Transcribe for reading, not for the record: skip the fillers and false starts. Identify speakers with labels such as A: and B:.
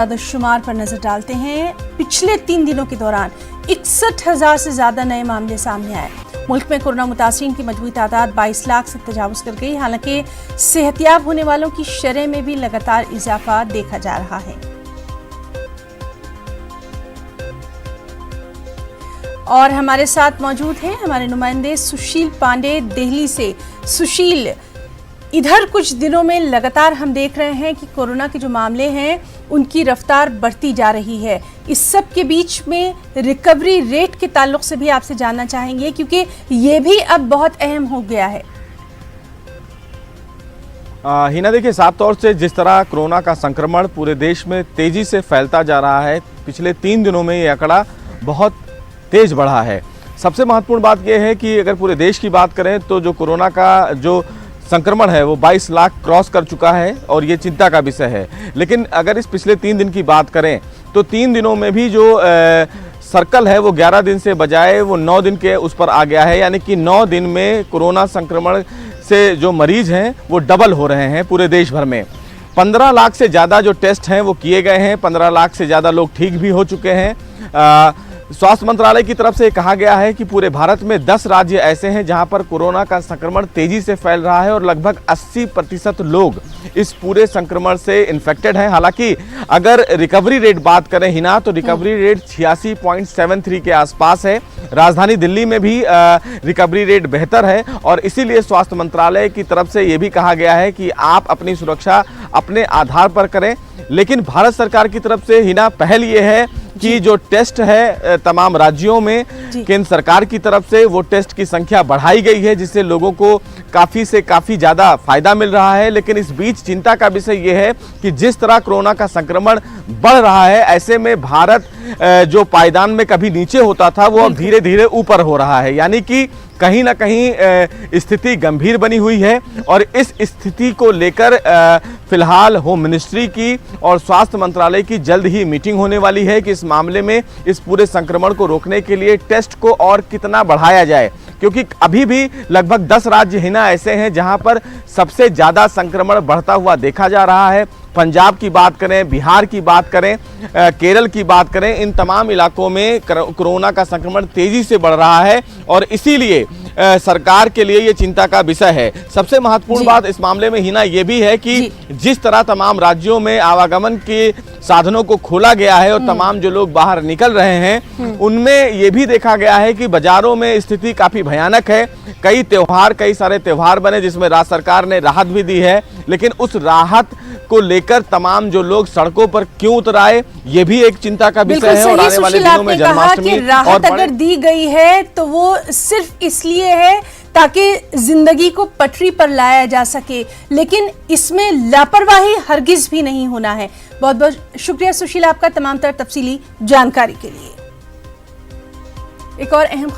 A: शुमार पर नजर डालते हैं। पिछले 3 दिनों के दौरान 61,000 से ज्यादा नए मामले सामने आए। मुल्क में कोरोना मुतासिरीन की मजबूरी तादाद 22 लाख से तजावुज कर गई। हालांकि सेहतियाब होने वालों की शरह में भी लगातार इजाफा देखा जा रहा है। और हमारे साथ मौजूद हैं हमारे नुमाइंदे सुशील पांडे दिल्ली से। सुशील, इधर कुछ दिनों में लगातार हम देख रहे हैं कि कोरोना के जो मामले हैं उनकी रफ्तार बढ़ती जा रही है। इस सब के बीच में रिकवरी रेट के ताल्लुक से भी आपसे जानना चाहेंगे, क्योंकि ये भी अब बहुत अहम हो गया है।
B: हिना, देखिए, साफ तौर से जिस तरह कोरोना का संक्रमण पूरे देश में तेजी से फैलता जा रहा है, पिछले 3 दिनों में ये आंकड़ा बहुत तेज बढ़ा है। सबसे महत्वपूर्ण बात यह है कि अगर पूरे देश की बात करें तो जो कोरोना का जो संक्रमण है वो 22 लाख क्रॉस कर चुका है और ये चिंता का विषय है। लेकिन अगर इस पिछले 3 दिन की बात करें तो 3 दिनों में भी जो सर्कल है वो 11 दिन से बजाय वो 9 दिन के उस पर आ गया है। यानी कि 9 दिन में कोरोना संक्रमण से जो मरीज हैं वो डबल हो रहे हैं पूरे देश भर में। 15 लाख से ज़्यादा जो टेस्ट हैं वो किए गए हैं। 15 लाख से ज़्यादा लोग ठीक भी हो चुके हैं। स्वास्थ्य मंत्रालय की तरफ से कहा गया है कि पूरे भारत में 10 राज्य ऐसे हैं जहां पर कोरोना का संक्रमण तेजी से फैल रहा है और लगभग 80% लोग इस पूरे संक्रमण से इन्फेक्टेड हैं। हालांकि अगर रिकवरी रेट बात करें हिना, तो रिकवरी रेट 86.73 के आसपास है। राजधानी दिल्ली में भी रिकवरी रेट बेहतर है और इसीलिए स्वास्थ्य मंत्रालय की तरफ से ये भी कहा गया है कि आप अपनी सुरक्षा अपने आधार पर करें। लेकिन भारत सरकार की तरफ से हिना पहल ये है कि जो टेस्ट है तमाम राज्यों में केंद्र सरकार की तरफ से वो टेस्ट की संख्या बढ़ाई गई है, जिससे लोगों को काफ़ी से काफ़ी ज़्यादा फायदा मिल रहा है। लेकिन इस बीच चिंता का विषय ये है कि जिस तरह कोरोना का संक्रमण बढ़ रहा है, ऐसे में भारत जो पायदान में कभी नीचे होता था वो अब धीरे धीरे ऊपर हो रहा है। यानी कि कहीं ना कहीं स्थिति गंभीर बनी हुई है और इस स्थिति को लेकर फिलहाल होम मिनिस्ट्री की और स्वास्थ्य मंत्रालय की जल्द ही मीटिंग होने वाली है कि इस मामले में इस पूरे संक्रमण को रोकने के लिए टेस्ट को और कितना बढ़ाया जाए, क्योंकि अभी भी लगभग 10 राज्य हिना ऐसे हैं जहां पर सबसे ज़्यादा संक्रमण बढ़ता हुआ देखा जा रहा है। पंजाब की बात करें, बिहार की बात करें, केरल की बात करें, इन तमाम इलाकों में कोरोना का संक्रमण तेजी से बढ़ रहा है और इसीलिए सरकार के लिए ये चिंता का विषय है। सबसे महत्वपूर्ण बात इस मामले में हिना ये भी है कि जिस तरह तमाम राज्यों में आवागमन के साधनों को खोला गया है और तमाम जो लोग बाहर निकल रहे हैं उनमें ये भी देखा गया है कि बाजारों में स्थिति काफ़ी भयानक है। कई सारे त्यौहार बने जिसमें राज्य सरकार ने राहत भी दी है, लेकिन उस राहत को लेकर तमाम जो लोग सड़कों पर क्यों उतर आए ये भी एक चिंता का विषय है। और आने वाले दिनों में जन्माष्टमी
A: राहत अगर दी गई है तो वो सिर्फ इसलिए है ताकि जिंदगी को पटरी पर लाया जा सके, लेकिन इसमें लापरवाही हरगिज भी नहीं होना है। बहुत बहुत शुक्रिया सुशील आपका तमाम तर तफसीली जानकारी के लिए। एक और अहम